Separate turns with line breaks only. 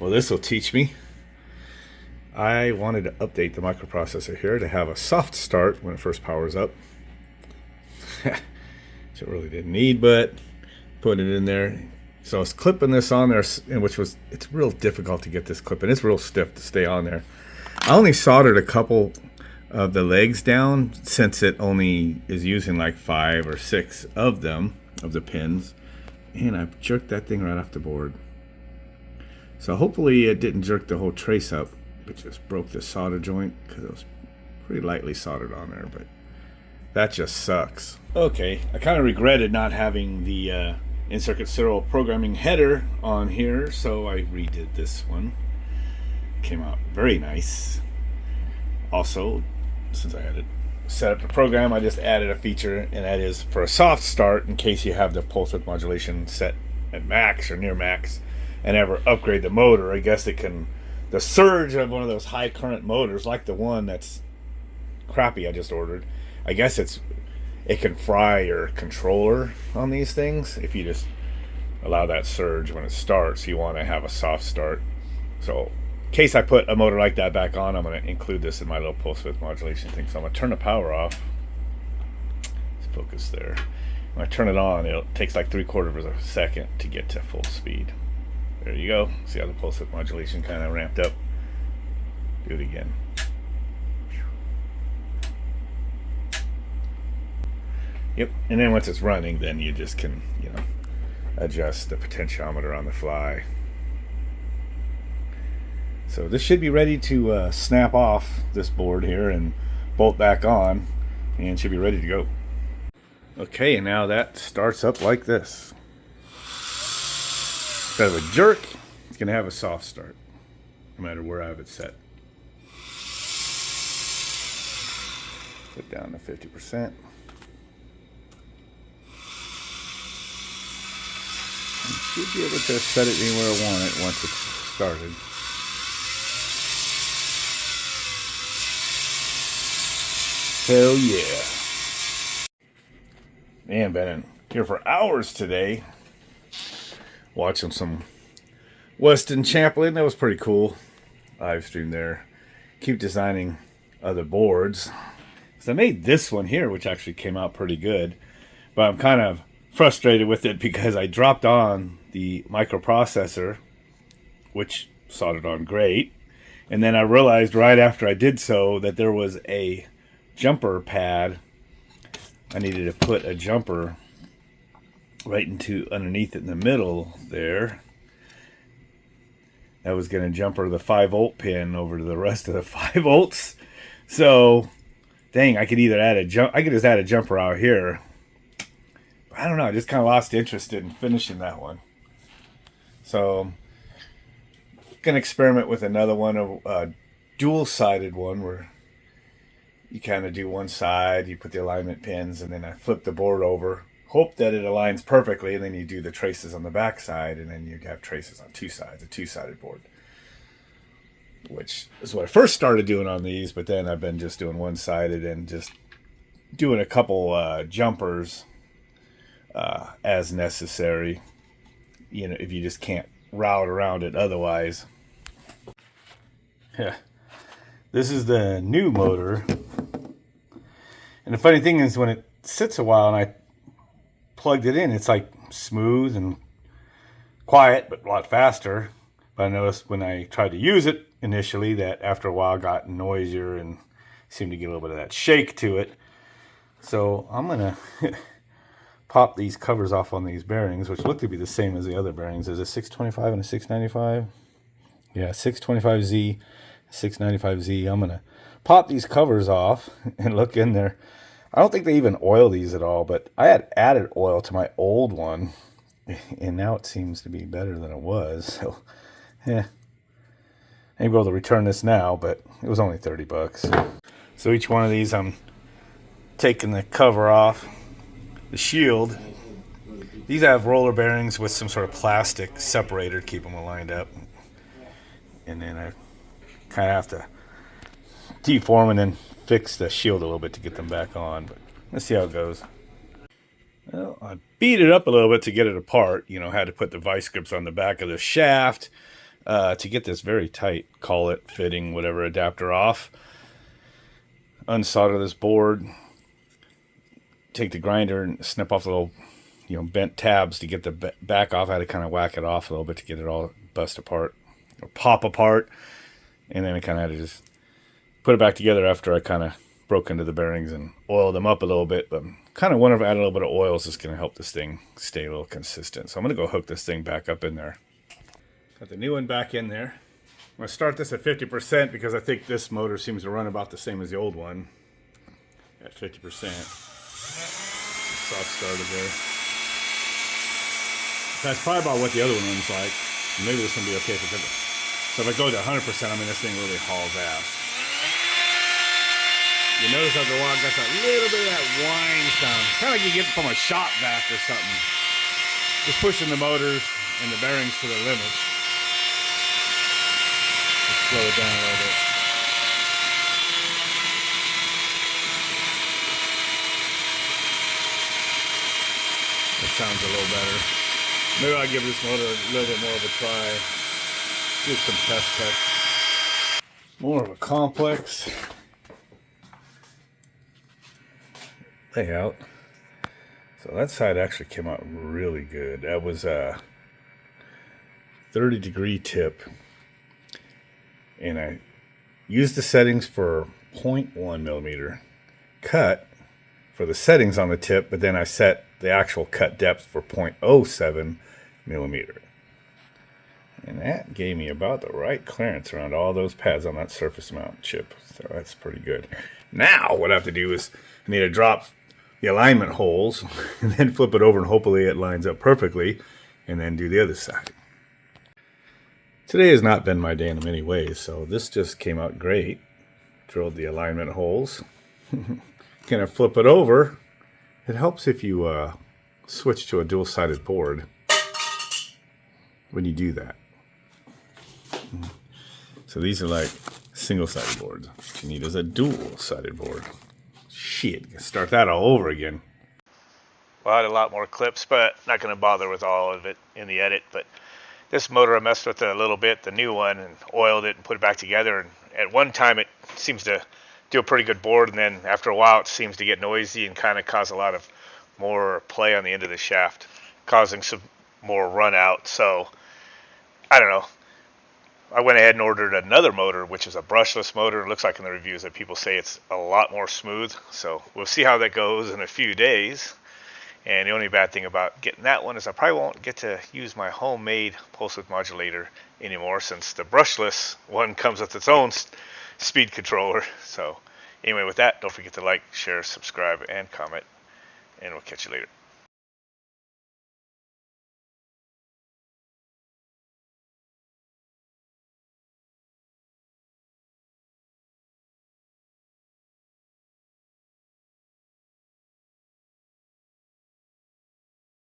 Well, this will teach me. I wanted to update the microprocessor here to have a soft start when it first powers up. Which it really didn't need, but putting it in there. So I was clipping this on there, it's real difficult to get this clip, and it's real stiff to stay on there. I only soldered a couple of the legs down since it only is using like 5 or 6 of them, of the pins, and I jerked that thing right off the board. So hopefully it didn't jerk the whole trace up, but just broke the solder joint because it was pretty lightly soldered on there, but that just sucks. Okay, I kind of regretted not having the in-circuit serial programming header on here, so I redid this one. Came out very nice. Also, since I had it set up the program, I just added a feature, and that is for a soft start, in case you have the pulse width modulation set at max or near max and ever upgrade the motor. I guess it can, the surge of one of those high current motors, like the one that's crappy I just ordered, I guess it can fry your controller on these things if you just allow that surge when it starts. You want to have a soft start. So in case I put a motor like that back on, I'm going to include this in my little pulse width modulation thing. So I'm going to turn the power off. Let's focus there. When I turn it on, it takes like 3/4 of a second to get to full speed. There you go. See how the pulse width modulation kind of ramped up? Do it again. Yep, and then once it's running, then you just can, adjust the potentiometer on the fly. So this should be ready to snap off this board here and bolt back on, and should be ready to go. Okay, and now that starts up like this. Instead of a jerk, it's going to have a soft start, no matter where I have it set. Put down to 50%. Should be able to set it anywhere I want it once it's started. Hell yeah. Man, been in here for hours today watching some Weston Champlin. That was pretty cool. Live stream there. Keep designing other boards. So I made this one here, which actually came out pretty good, but I'm kind of frustrated with it because I dropped on the microprocessor, which soldered on great, and then I realized right after I did so that there was a jumper pad. I needed to put a jumper right into underneath it in the middle there. That was going to jumper the 5-volt pin over to the rest of the 5 volts. So, dang, I could either add I could just add a jumper out here. I don't know, I just kind of lost interest in finishing that one. So, gonna experiment with another one, a dual-sided one, where you kind of do one side, you put the alignment pins, and then I flip the board over, hope that it aligns perfectly, and then you do the traces on the back side, and then you have traces on 2 sides, a 2-sided board. Which is what I first started doing on these, but then I've been just doing one-sided and just doing a couple jumpers as necessary, if you just can't route around it otherwise. Yeah, this is the new motor, and the funny thing is when it sits a while and I plugged it in, it's like smooth and quiet, but a lot faster. But I noticed when I tried to use it initially that after a while it got noisier and seemed to get a little bit of that shake to it. So I'm gonna pop these covers off on these bearings, which look to be the same as the other bearings. There's a 625 and a 695. Yeah, 625Z, 695Z. I'm going to pop these covers off and look in there. I don't think they even oil these at all, but I had added oil to my old one, and now it seems to be better than it was. So, yeah. I ain't able to return this now, but it was only 30 bucks. So each one of these, I'm taking the cover off. The shield, these have roller bearings with some sort of plastic separator to keep them aligned up, and then I kind of have to deform and then fix the shield a little bit to get them back on, but let's see how it goes. Well, I beat it up a little bit to get it apart. Had to put the vice grips on the back of the shaft, to get this very tight collet fitting whatever adapter off. Unsolder this board, take the grinder and snip off the little, bent tabs to get the back off. I had to kind of whack it off a little bit to get it all bust apart or pop apart, and then I kind of had to just put it back together after I kind of broke into the bearings and oiled them up a little bit. But kind of wonder if adding a little bit of oil is just going to help this thing stay a little consistent. So I'm going to go hook this thing back up in there. Got the new one back in there. I'm going to start this at 50% because I think this motor seems to run about the same as the old one at 50%. Soft started there. That's probably about what the other one runs like. Maybe this one will be okay for it. So if I go to 100%, I mean, this thing really hauls ass. You notice after a while, it got a little bit of that whine sound. Kind of like you get from a shop vac or something. Just pushing the motors and the bearings to their limits. Slow it down a little bit. That sounds a little better. Maybe I'll give this motor a little bit more of a try. Do some test tests. More of a complex layout. So that side actually came out really good. That was a 30-degree tip. And I used the settings for 0.1 millimeter cut for the settings on the tip, but then I set the actual cut depth for 0.07 millimeter. And that gave me about the right clearance around all those pads on that surface mount chip. So that's pretty good. Now what I have to do is I need to drop the alignment holes and then flip it over and hopefully it lines up perfectly and then do the other side. Today has not been my day in many ways, so this just came out great. Drilled the alignment holes. Gonna flip it over. It helps if you switch to a dual-sided board when you do that. So these are like single-sided boards. What you need is a dual-sided board. Shit, start that all over again. Well, I had a lot more clips, but not going to bother with all of it in the edit. But this motor I messed with it a little bit, the new one, and oiled it and put it back together. And at one time it seems to do a pretty good board, and then after a while it seems to get noisy and kind of cause a lot of more play on the end of the shaft, causing some more run out. So I don't know. I went ahead and ordered another motor, which is a brushless motor. It looks like in the reviews that people say it's a lot more smooth. So we'll see how that goes in a few days. And the only bad thing about getting that one is I probably won't get to use my homemade pulse width modulator anymore, since the brushless one comes with its own speed controller. So anyway, with that, don't forget to like, share, subscribe, and comment. And we'll catch you later.